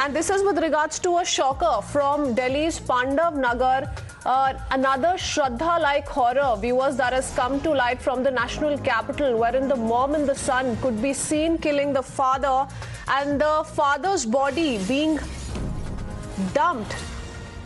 And this is with regards to a shocker from Delhi's Pandav Nagar, another Shraddha-like horror, viewers, that has come to light from the national capital, wherein the mom and the son could be seen killing the father and the father's body being dumped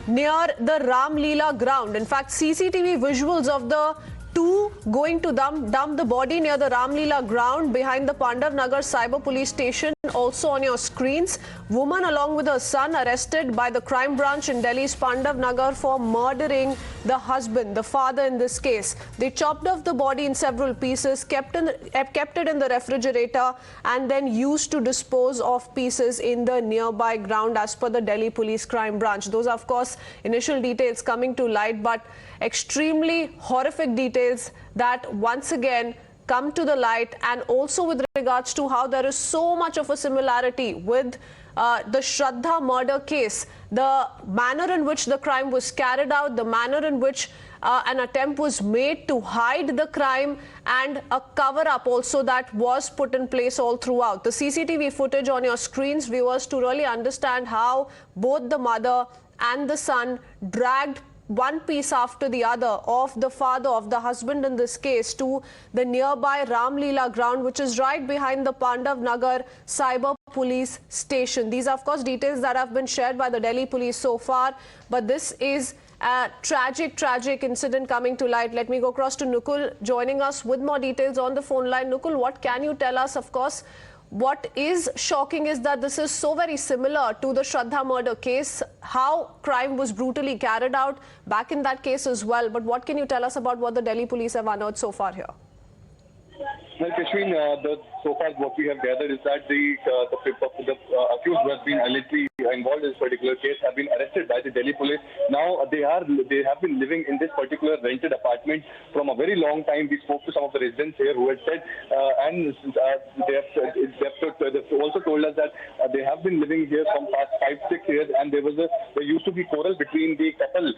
near the Ramlila Ground. In fact, CCTV visuals of the two going to dump the body near the Ramlila Ground behind the Pandav Nagar Cyber Police Station also on your screens. Woman along with her son arrested by the crime branch in Delhi's Pandav Nagar for murdering the husband, the father in this case. They chopped off the body in several pieces, kept it in the refrigerator and then used to dispose of pieces in the nearby ground as per the Delhi Police Crime Branch. Those are, of course, initial details coming to light, but extremely horrific details that once again come to the light, and also with regards to how there is so much of a similarity with the Shraddha murder case, the manner in which the crime was carried out, the manner in which an attempt was made to hide the crime, and a cover-up also that was put in place all throughout. The CCTV footage on your screens, viewers, to really understand how both the mother and the son dragged one piece after the other of the father, of the husband in this case, to the nearby Ramlila Ground, which is right behind the Pandav Nagar Cyber Police Station. These are, of course, details that have been shared by the Delhi police so far, but this is a tragic incident coming to light. Let me go across to Nukul, joining us with more details on the phone line. Nukul, what can you tell us? Of course, what is shocking is that this is so very similar to the Shraddha murder case, how crime was brutally carried out back in that case as well. But what can you tell us about what the Delhi police have unearthed so far here? Well, Kashmir, so far what we have gathered is that the accused who has been allegedly involved in this particular case have been arrested by the Delhi police. Now they have been living in this particular rented apartment from a very long time. We spoke to some of the residents here who had said, they've also told us that they have been living here from past 5-6 years, and there used to be quarrel between the couple,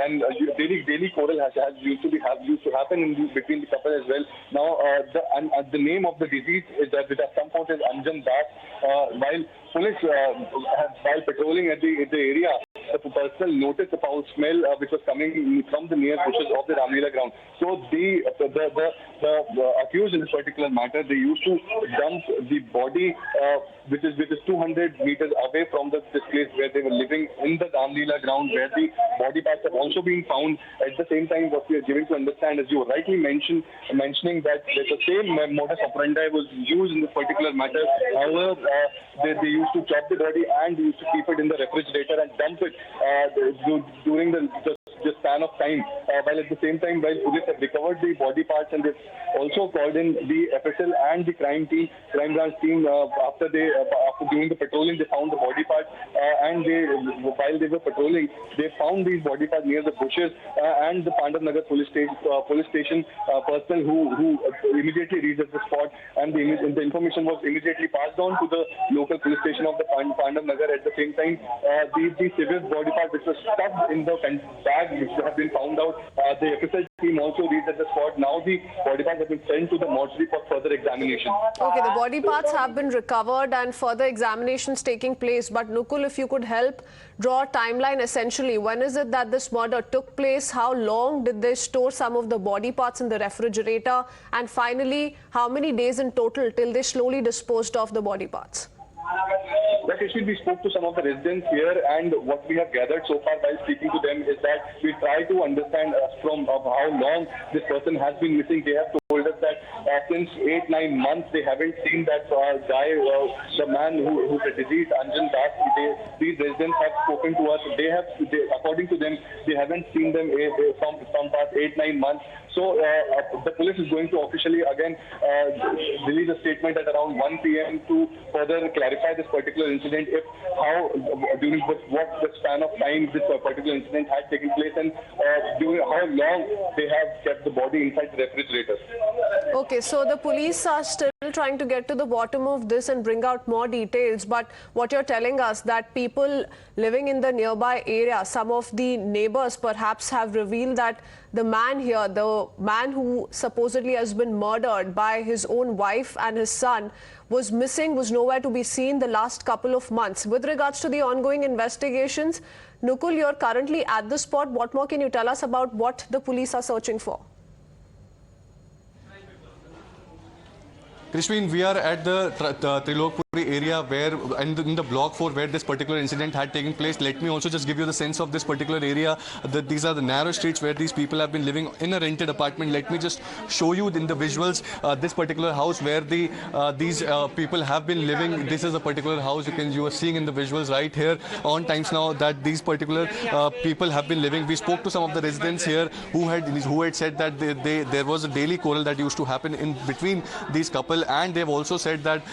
and daily quarrel used to happen between the couple as well. Now the name of the deceased is that it has come out as Anjan. While police while patrolling at the area, the personnel noticed the foul smell which was coming from the near bushes of the Ramlila Ground. So the accused in this particular matter, they used to dump the body which is 200 meters away from this place where they were living, in the Ramlila Ground, where the body parts have also been found. At the same time, what we are giving to understand, as you rightly mentioning that the same modus operandi was used in this particular matter. However, they used to chop the body and they used to keep it in the refrigerator and dump it during the span of time. While at the same time, while police have recovered the body parts, and they've also called in the FSL and the crime branch team after doing the patrolling, they found the body parts, and while they were patrolling, they found these body parts near the bushes, and the Pandav Nagar police station personnel who immediately reached the spot, and the information was immediately passed on to the local police station of the Pandav Nagar. At the same time, the severe body parts which were stuffed in the bag which have been found out, the FSL team also reached at the spot. Now the body parts have been sent to the mortuary for further examination. Okay, the body parts have been recovered and further examinations taking place. But Nukul, if you could help draw a timeline essentially, when is it that this murder took place? How long did they store some of the body parts in the refrigerator? And finally, how many days in total till they slowly disposed of the body parts? Actually, we spoke to some of the residents here, and what we have gathered so far while speaking to them is that we try to understand from how long this person has been missing. They have told us that since 8-9 months they haven't seen that guy, the man who's a deceased, Anjan. These residents have spoken to us. According to them, they haven't seen them from past 8-9 months. So the police is going to officially again release a statement at around 1 p.m. to further clarify this particular incident, during what the span of time this particular incident had taken place, and during how long they have kept the body inside the refrigerator. Okay, so the police are still still trying to get to the bottom of this and bring out more details. But what you're telling us that people living in the nearby area, some of the neighbors perhaps have revealed that the man here, the man who supposedly has been murdered by his own wife and his son, was missing, was nowhere to be seen the last couple of months. With regards to the ongoing investigations, Nukul, you're currently at the spot. What more can you tell us about what the police are searching for? Krishveen, we are at the Trilokpuri area where, and in the block 4 where this particular incident had taken place. Let me also just give you the sense of this particular area. These are the narrow streets where these people have been living in a rented apartment. Let me just show you in the visuals this particular house where these people have been living. This is a particular house you are seeing in the visuals right here on Times Now that these particular people have been living. We spoke to some of the residents here who had said that there was a daily quarrel that used to happen in between these couples. And they've also said that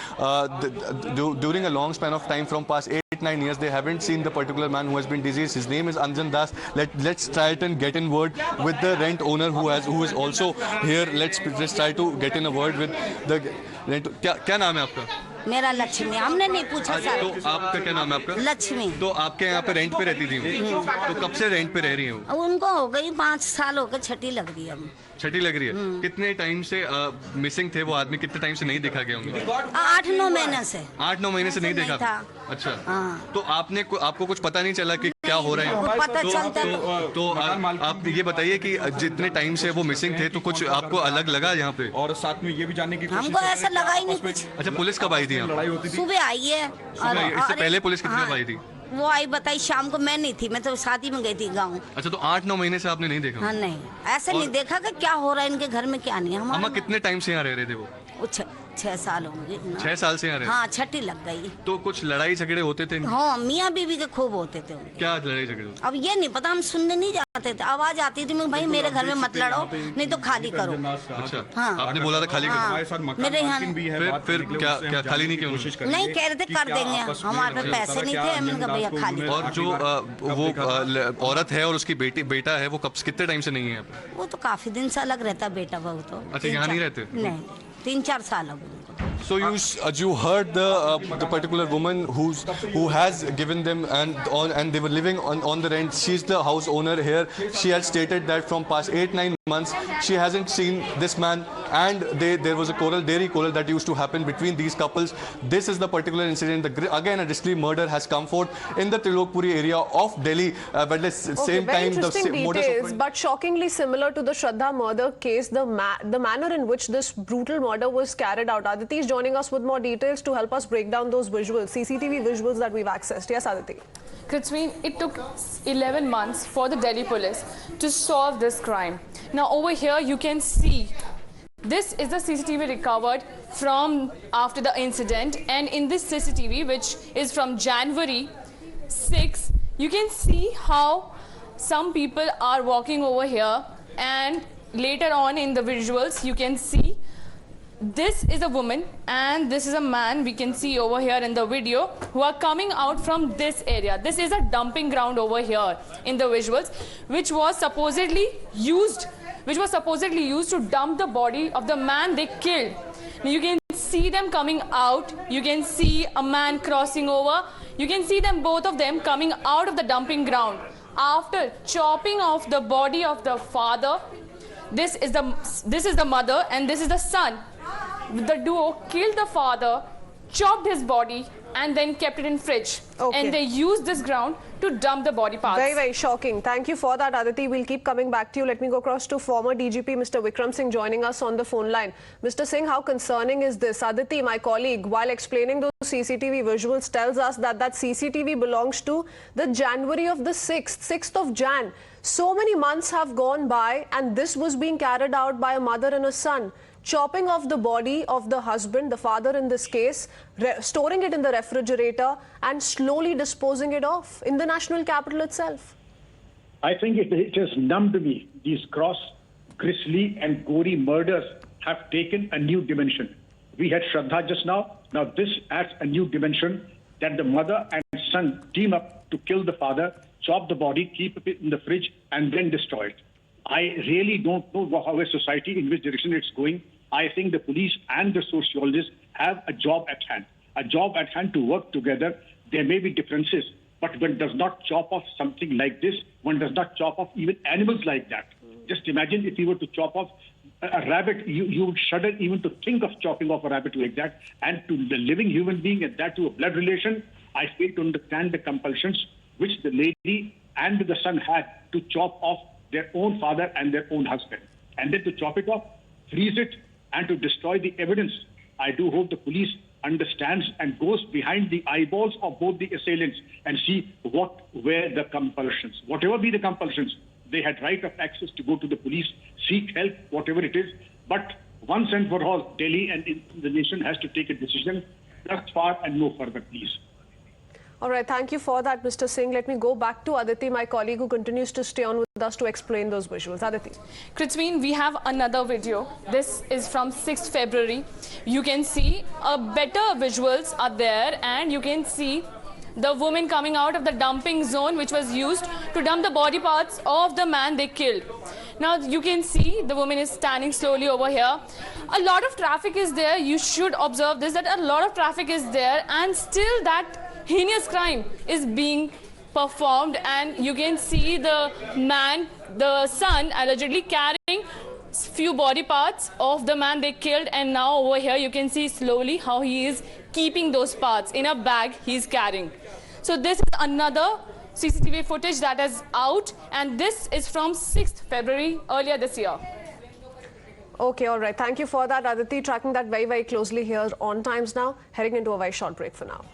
during a long span of time, from past 8-9 years, they haven't seen the particular man who has been deceased. His name is Anjan Das. Let's try it and get in word with the rent owner who is also here. Let's try to get in a word with the rent. क्या नाम है आपका? मेरा लक्ष्मी, हमने नहीं पूछा sir. तो आपका क्या नाम है आपका? लक्ष्मी। तो आपके यहाँ पे रेंट पे रहती थी? तो कब से रेंट पे रह रही हैं? उनको हो गई 5 साल हो गए, छठी लग रही है। छठी लग रही है। कितने टाइम से मिसिंग थे वो आदमी? कितने टाइम से नहीं देखा गया होंगे? 8-9 महीने से। 8-9 महीने से नहीं देखा था। अच्छा। तो आपको कुछ पता नहीं चला कि क्या हो रहा है? पता चलता। तो आप ये बताइए कि जितने टाइम से वो मिसिंग थे तो कुछ आपको अलग लगा यहाँ पे? और साथ में ये भी जानने की हमको ऐसा लगा ही नहीं कुछ। अच्छा, पुलिस कब आई थी यहाँ? लड़ाई होती थी। सुबह आई है। इससे पहले पुलिस कितने बजे आई थी? वो आई बताई शाम को, मैं नहीं थी, मैं तो शादी में गई थी गाँव। अच्छा, तो 8-9 महीने से आपने नहीं देखा? हाँ नहीं, ऐसे नहीं देखा कि क्या हो रहा है इनके घर में, क्या नहीं। हम कितने टाइम से यहाँ रह रहे थे वो? 6 साल होंगे। 6 साल से यहाँ रहे? हाँ, छठी लग गई। तो कुछ लड़ाई झगड़े होते थे? हाँ, मियाँ बीवी के खूब होते थे। क्या लड़ाई झगड़े? अब ये नहीं पता, हम सुनने नहीं जाते थे। आवाज आती थी भाई मेरे घर में मत लड़ो, नहीं तो खाली करो। अच्छा, हाँ, आपने बोला था खाली करो। मेरे यहाँ फिर क्या खाली नहीं क्यों? नहीं कह रहे थे कर देंगे, हमारे पास पैसे नहीं थे, हमने कहा भैया खाली। और जो वो औरत है और उसकी बेटा है वो कितने टाइम से नहीं है? वो तो काफी दिन से अलग रहता बेटा बहू तो। अच्छा, यहाँ नहीं रहते? नहीं, 3-4 साल हो गए। So you heard the particular woman who has given them and they were living on the rent. She's the house owner here. She had stated that from past 8-9 months she hasn't seen this man, and there was a daily quarrel that used to happen between these couples. This is the particular incident. Again, a grisly murder has come forth in the Trilokpuri area of Delhi. But at the same time, interesting details, but shockingly similar to the Shraddha murder case, the manner in which this brutal murder was carried out. Aditi is joining us with more details to help us break down those visuals, CCTV visuals that we've accessed. Yes, Aditi. Kritsveen, it took 11 months for the Delhi police to solve this crime. Now over here you can see this is the CCTV recovered from after the incident, and in this CCTV, which is from January 6, you can see how some people are walking over here, and later on in the visuals you can see this is a woman and this is a man, we can see over here in the video, who are coming out from this area. This is a dumping ground over here in the visuals, which was supposedly used to dump the body of the man they killed. Now you can see them coming out, you can see a man crossing over, you can see them, both of them, coming out of the dumping ground after chopping off the body of the father. This is the mother and this is the son. The duo killed the father, chopped his body, and then kept it in fridge. Okay. And they used this ground to dump the body parts. Very, very shocking. Thank you for that, Aditi. We'll keep coming back to you. Let me go across to former DGP Mr. Vikram Singh joining us on the phone line. Mr. Singh, how concerning is this? Aditi, my colleague, while explaining those CCTV visuals, tells us that that CCTV belongs to the January of the 6th of Jan. So many months have gone by and this was being carried out by a mother and a son. Chopping off the body of the husband, the father in this case, storing it in the refrigerator and slowly disposing it off in the national capital itself. I think it has numbed me. These gross, grisly and gory murders have taken a new dimension. We had Shraddha just now. Now this adds a new dimension, that the mother and son team up to kill the father, chop the body, keep it in the fridge and then destroy it. I really don't know how a society, in which direction it's going. I think the police and the sociologists have a job at hand to work together. There may be differences, but one does not chop off something like this. One does not chop off even animals like that. Just imagine if you were to chop off a rabbit, you would shudder even to think of chopping off a rabbit like that. And to the living human being, and that to a blood relation, I fail to understand the compulsions which the lady and the son had to chop off their own father and their own husband. And then to chop it off, freeze it, and to destroy the evidence. I do hope the police understands and goes behind the eyeballs of both the assailants and see what were the compulsions. Whatever be the compulsions, they had right of access to go to the police, seek help, whatever it is. But once and for all, Delhi and the nation has to take a decision. Thus far and no further, please. All right, thank you for that, Mr. Singh. Let me go back to Aditi, my colleague, who continues to stay on with us to explain those visuals. Aditi. Kritveen, we have another video. This is from 6th February. You can see better visuals are there, and you can see the woman coming out of the dumping zone which was used to dump the body parts of the man they killed. Now you can see the woman is standing slowly over here. A lot of traffic is there. You should observe this, that a lot of traffic is there, and still that heinous crime is being performed. And you can see the man, the son, allegedly carrying few body parts of the man they killed, and now over here you can see slowly how he is keeping those parts in a bag he's carrying. So this is another CCTV footage that is out, and this is from 6th February earlier this year. Okay, all right. Thank you for that, Aditi. Tracking that very, very closely here on Times Now. Heading into a very short break for now.